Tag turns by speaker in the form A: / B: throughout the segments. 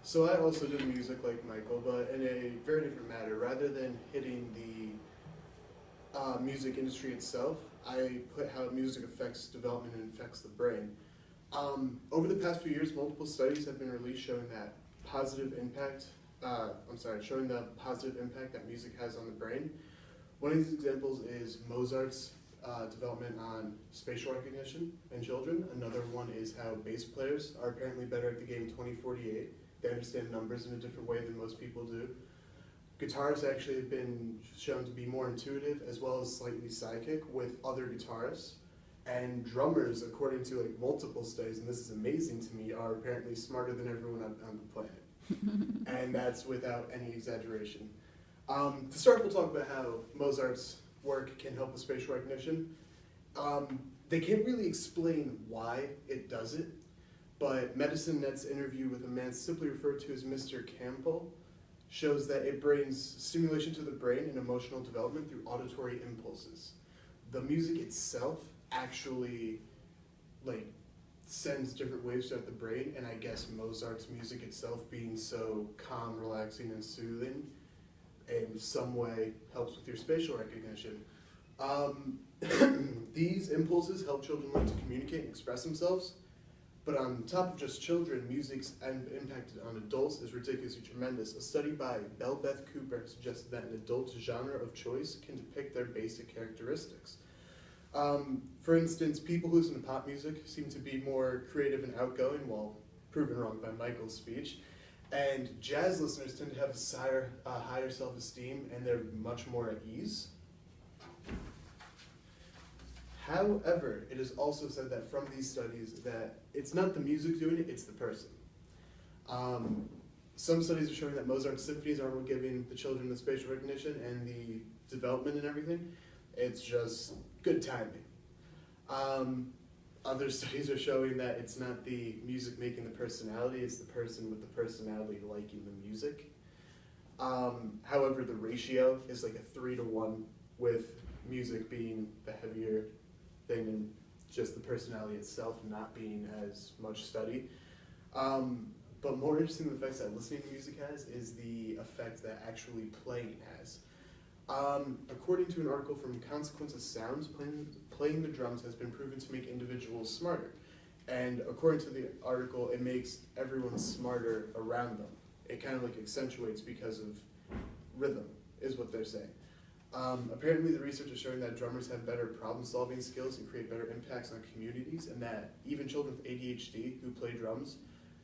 A: So I also did music like Michael, but in a very different matter. Rather than hitting the music industry itself, I put how music affects development and affects the brain. Over the past few years, multiple studies have been released showing that positive impact. Showing the positive impact that music has on the brain. One of these examples is Mozart's development on spatial recognition in children. Another one is how bass players are apparently better at the game 2048. They understand numbers in a different way than most people do. Guitarists actually have been shown to be more intuitive as well as slightly psychic with other guitarists. And drummers, according to multiple studies, and this is amazing to me, are apparently smarter than everyone on the planet. And that's without any exaggeration. To start, we'll talk about how Mozart's work can help with spatial recognition. They can't really explain why it does it, but Medicine Net's interview with a man simply referred to as Mr. Campbell shows that it brings stimulation to the brain and emotional development through auditory impulses. The music itself actually sends different waves throughout the brain, and I guess Mozart's music itself being so calm, relaxing, and soothing in some way helps with your spatial recognition. These impulses help children learn to communicate and express themselves, but on top of just children, music's impact on adults is ridiculously tremendous. A study by Belle Beth Cooper suggested that an adult's genre of choice can depict their basic characteristics. For instance, people who listen to pop music seem to be more creative and outgoing, well, proven wrong by Michael's speech. And jazz listeners tend to have a higher self-esteem, and they're much more at ease. However, it is also said that from these studies that it's not the music doing it, it's the person. Some studies are showing that Mozart's symphonies aren't giving the children the spatial recognition and the development and everything. It's just good timing. Other studies are showing that it's not the music making the personality, it's the person with the personality liking the music. However, the ratio is like a 3-to-1, with music being the heavier thing and just the personality itself not being as much studied. But more interesting than the effects that listening to music has is the effect that actually playing has. According to an article from Consequence of Sounds, playing the drums has been proven to make individuals smarter. And according to the article, it makes everyone smarter around them. It kind of accentuates because of rhythm, is what they're saying. Apparently the research is showing that drummers have better problem-solving skills and create better impacts on communities, and that even children with ADHD who play drums,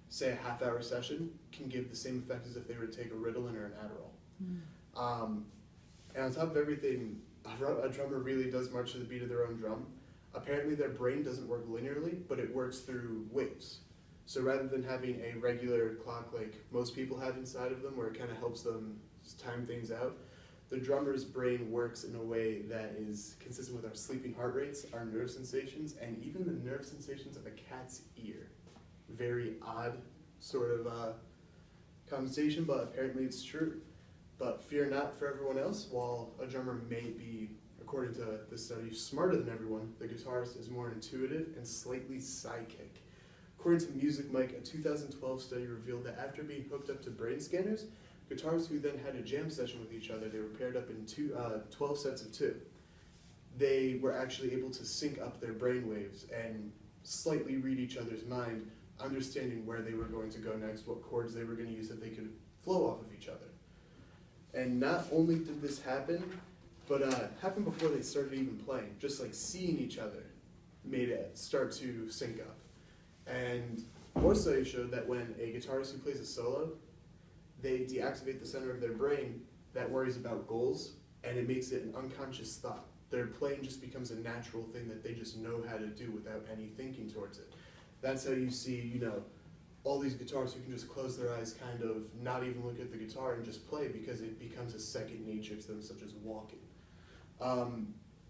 A: say a half-hour session, can give the same effect as if they were to take a Ritalin or an Adderall. And on top of everything, a drummer really does march to the beat of their own drum. Apparently their brain doesn't work linearly, but it works through waves. So rather than having a regular clock like most people have inside of them, where it kind of helps them time things out, the drummer's brain works in a way that is consistent with our sleeping heart rates, our nerve sensations, and even the nerve sensations of a cat's ear. Very odd sort of conversation, but apparently it's true. But fear not for everyone else. While a drummer may be, according to the study, smarter than everyone, the guitarist is more intuitive and slightly psychic. According to Music Mike, a 2012 study revealed that after being hooked up to brain scanners, guitarists who then had a jam session with each other, they were paired up in 12 sets of 2. They were actually able to sync up their brain waves and slightly read each other's mind, understanding where they were going to go next, what chords they were going to use that they could flow off of each other. And not only did this happen, but happened before they started even playing. Just seeing each other made it start to sync up. And more studies showed that when a guitarist who plays a solo, they deactivate the center of their brain that worries about goals, and it makes it an unconscious thought. Their playing just becomes a natural thing that they just know how to do without any thinking towards it. That's how you see, all these guitarists who can just close their eyes, kind of not even look at the guitar and just play, because it becomes a second nature to them, such as walking.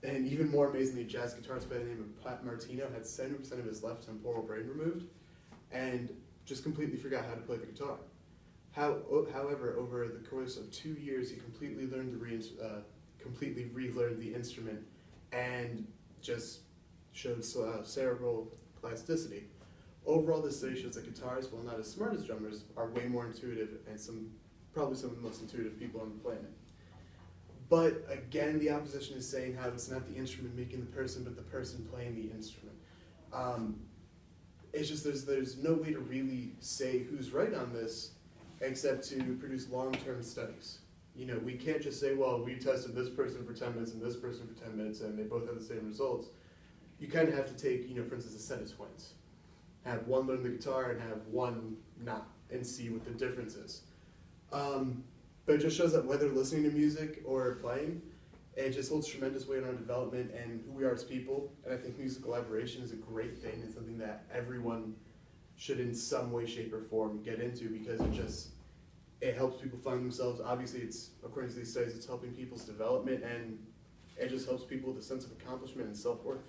A: And even more amazingly, a jazz guitarist by the name of Pat Martino had 70% of his left temporal brain removed and just completely forgot how to play the guitar. However, over the course of 2 years, he completely relearned the instrument and just showed cerebral plasticity. overall this study shows that guitarists, while not as smart as drummers, are way more intuitive and probably some of the most intuitive people on the planet. But again, the opposition is saying how it's not the instrument making the person, but the person playing the instrument. It's just there's no way to really say who's right on this except to produce long-term studies. You know, we can't just say, well, we tested this person for 10 minutes and this person for 10 minutes and they both have the same results. You kind of have to take, you know, for instance, a set of twins. Have one learn the guitar and have one not, and see what the difference is. But it just shows that whether listening to music or playing, it just holds tremendous weight on our development and who we are as people. And I think music collaboration is a great thing and something that everyone should in some way, shape, or form get into, because it helps people find themselves. Obviously, it's, according to these studies, it's helping people's development, and it just helps people with a sense of accomplishment and self-worth.